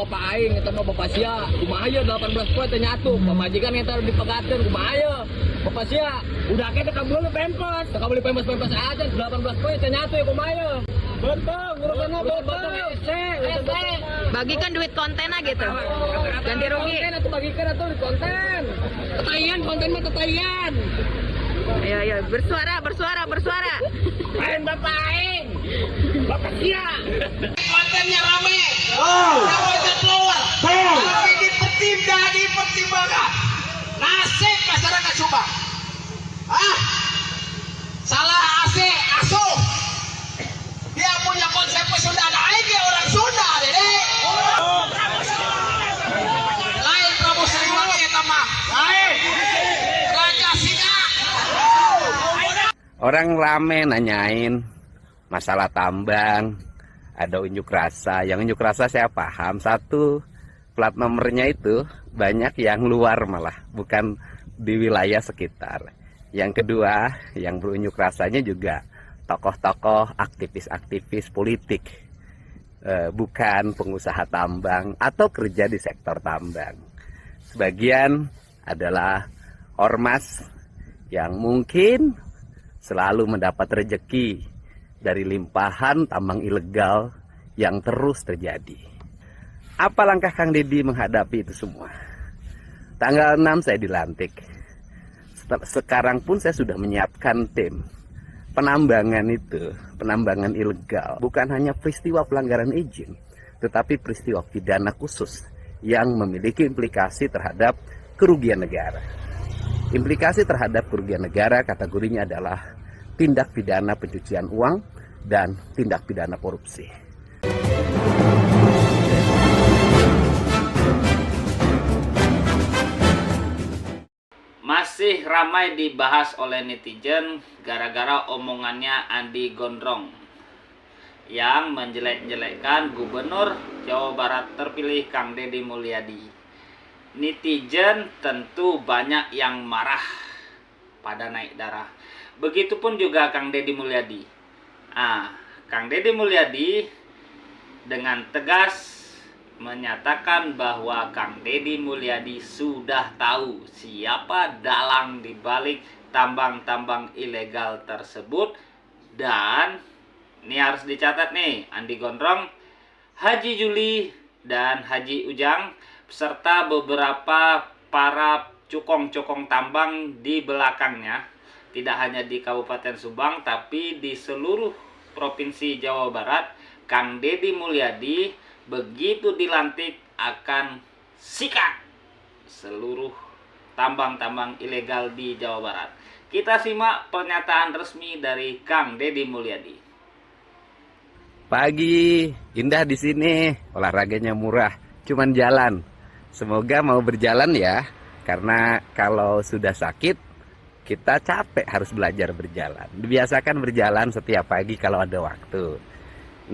bapak aing, eta mah bapak sia. Kumaha ye 18 poe teh nyatu. Pamajikan eta dipegatkeun kumaha ye. Bapak sia, udah ke teh kabeli pempes. Teh kabeli pempes aja 18 poe teh nyatu ya kumaha ye. Benteng, urusana benteng. Bagikan duit kontennya gitu. Ganti rugi. Konten atuh bagikan atuh di konten. Tetayan konten mah tetayan. Ayo, bersuara. Aing bapak aing. Bapak sia. Kontennya rame, namanya keluar, tapi dipertimbangkan nasib masyarakat Subang. Salah asuh, dia punya konsep Sunda, naik dia orang Sunda, dede. Lain Prabu Siliwangi eta mah, lain Raja Singa. Orang rame nanyain masalah tambang, ada unjuk rasa. Yang unjuk rasa saya paham. Satu, plat nomornya itu banyak yang luar malah, bukan di wilayah sekitar. Yang kedua, yang berunjuk rasanya juga tokoh-tokoh, aktivis-aktivis politik, bukan pengusaha tambang atau kerja di sektor tambang. Sebagian adalah ormas yang mungkin selalu mendapat rejeki dari limpahan tambang ilegal yang terus terjadi. Apa langkah Kang Deddy menghadapi itu semua? Tanggal 6 saya dilantik. Sekarang pun saya sudah menyiapkan tim. Penambangan itu, penambangan ilegal, bukan hanya peristiwa pelanggaran izin, tetapi peristiwa pidana khusus yang memiliki implikasi terhadap kerugian negara. Implikasi terhadap kerugian negara kategorinya adalah tindak pidana pencucian uang dan tindak pidana korupsi. Masih ramai dibahas oleh netizen gara-gara omongannya Andi Gondrong yang menjelek-jelekkan Gubernur Jawa Barat terpilih Kang Deddy Mulyadi. Netizen tentu banyak yang marah pada naik darah. Begitupun juga Kang Deddy Mulyadi. Kang Deddy Mulyadi dengan tegas menyatakan bahwa Kang Deddy Mulyadi sudah tahu siapa dalang di balik tambang-tambang ilegal tersebut. Dan ini harus dicatat nih, Andi Gondrong, Haji Juli dan Haji Ujang serta beberapa para cukong-cukong tambang di belakangnya, tidak hanya di Kabupaten Subang tapi di seluruh Provinsi Jawa Barat. Kang Deddy Mulyadi begitu dilantik akan sikat seluruh tambang-tambang ilegal di Jawa Barat. Kita simak pernyataan resmi dari Kang Deddy Mulyadi. Pagi, indah di sini, olahraganya murah, cuman jalan. Semoga mau berjalan ya, karena kalau sudah sakit, kita capek harus belajar berjalan. Dibiasakan berjalan setiap pagi kalau ada waktu.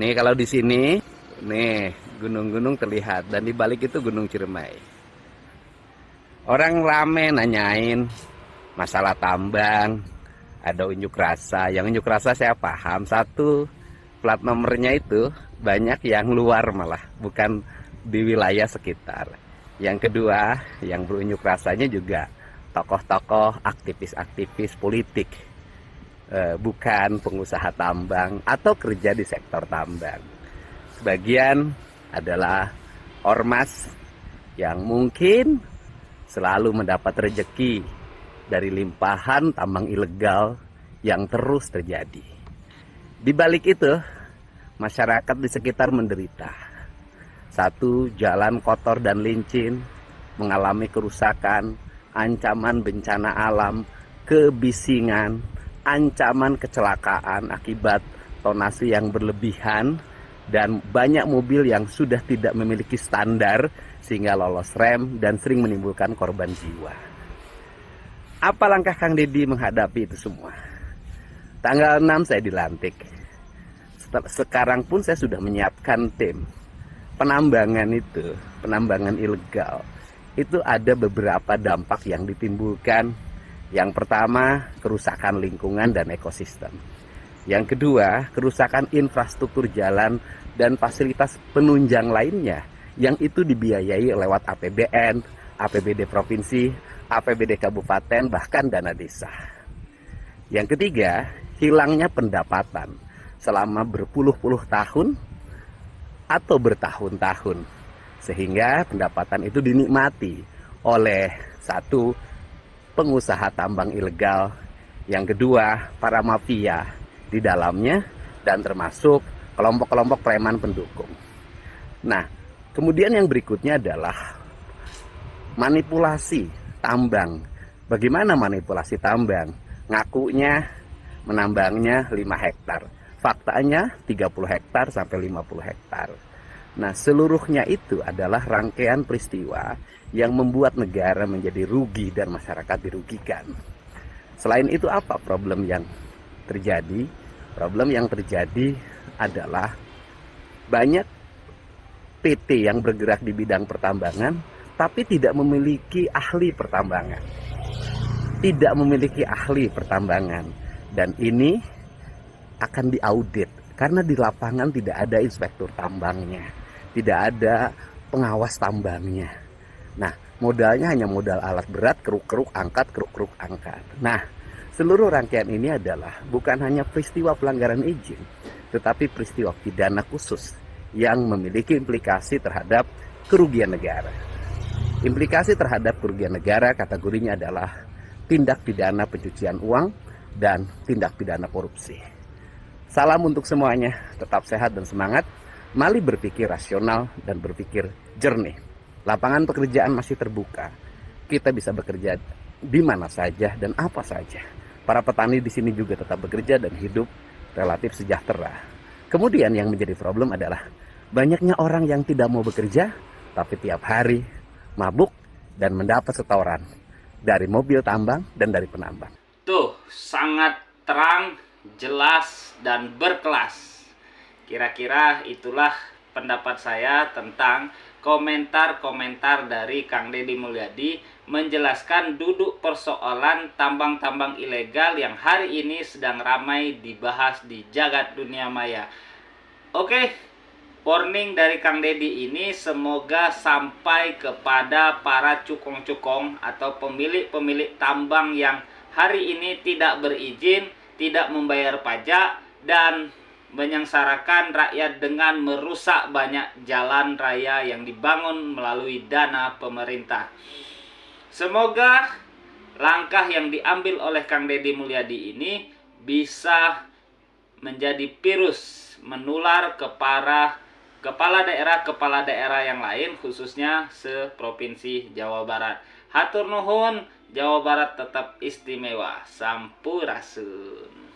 Nih kalau di sini, nih gunung-gunung terlihat dan di balik itu Gunung Ciremai. Orang rame nanyain masalah tambang, ada unjuk rasa. Yang unjuk rasa saya paham. Satu, plat nomornya itu banyak yang luar malah, bukan di wilayah sekitar. Yang kedua, yang berunjuk rasanya juga tokoh-tokoh, aktivis-aktivis politik, bukan pengusaha tambang atau kerja di sektor tambang. Sebagian adalah ormas yang mungkin selalu mendapat rejeki dari limpahan tambang ilegal yang terus terjadi. Di balik itu, masyarakat di sekitar menderita. Satu, jalan kotor dan licin, mengalami kerusakan, ancaman bencana alam, kebisingan, ancaman kecelakaan akibat tonase yang berlebihan, dan banyak mobil yang sudah tidak memiliki standar sehingga lolos rem dan sering menimbulkan korban jiwa. Apa langkah Kang Deddy menghadapi itu semua? Tanggal 6 saya dilantik. Sekarang pun saya sudah menyiapkan tim. Penambangan itu, penambangan ilegal, itu ada beberapa dampak yang ditimbulkan. Yang pertama, kerusakan lingkungan dan ekosistem. Yang kedua, kerusakan infrastruktur jalan dan fasilitas penunjang lainnya yang itu dibiayai lewat APBN, APBD provinsi, APBD kabupaten, bahkan dana desa. Yang ketiga, hilangnya pendapatan selama berpuluh-puluh tahun atau bertahun-tahun, sehingga pendapatan itu dinikmati oleh satu, pengusaha tambang ilegal, yang kedua, para mafia di dalamnya, dan termasuk kelompok-kelompok preman pendukung. Nah, kemudian yang berikutnya adalah manipulasi tambang. Bagaimana manipulasi tambang? Ngakunya menambangnya 5 hektar. Faktanya 30 hektar sampai 50 hektar. Nah, seluruhnya itu adalah rangkaian peristiwa yang membuat negara menjadi rugi dan masyarakat dirugikan. Selain itu, apa problem yang terjadi? Problem yang terjadi adalah banyak PT yang bergerak di bidang pertambangan tapi tidak memiliki ahli pertambangan. Tidak memiliki ahli pertambangan. Dan ini akan diaudit karena di lapangan tidak ada inspektur tambangnya, tidak ada pengawas tambangnya. Nah, modalnya hanya modal alat berat, keruk-keruk angkat, keruk-keruk angkat. Nah, seluruh rangkaian ini adalah bukan hanya peristiwa pelanggaran izin, tetapi peristiwa pidana khusus yang memiliki implikasi terhadap kerugian negara. Implikasi terhadap kerugian negara kategorinya adalah tindak pidana pencucian uang dan tindak pidana korupsi. Salam untuk semuanya, tetap sehat dan semangat. Mari berpikir rasional dan berpikir jernih. Lapangan pekerjaan masih terbuka. Kita bisa bekerja di mana saja dan apa saja. Para petani di sini juga tetap bekerja dan hidup relatif sejahtera. Kemudian yang menjadi problem adalah banyaknya orang yang tidak mau bekerja, tapi tiap hari mabuk dan mendapat setoran dari mobil tambang dan dari penambang. Tuh, sangat terang, jelas, dan berkelas. Kira-kira itulah pendapat saya tentang komentar-komentar dari Kang Deddy Mulyadi menjelaskan duduk persoalan tambang-tambang ilegal yang hari ini sedang ramai dibahas di jagat dunia maya. Oke, warning dari Kang Deddy ini semoga sampai kepada para cukong-cukong atau pemilik-pemilik tambang yang hari ini tidak berizin, tidak membayar pajak, dan menyengsarakan rakyat dengan merusak banyak jalan raya yang dibangun melalui dana pemerintah. Semoga langkah yang diambil oleh Kang Deddy Mulyadi ini bisa menjadi virus menular ke para kepala daerah yang lain, khususnya seprovinsi Jawa Barat. Hatur nuhun, Jawa Barat tetap istimewa. Sampurasun.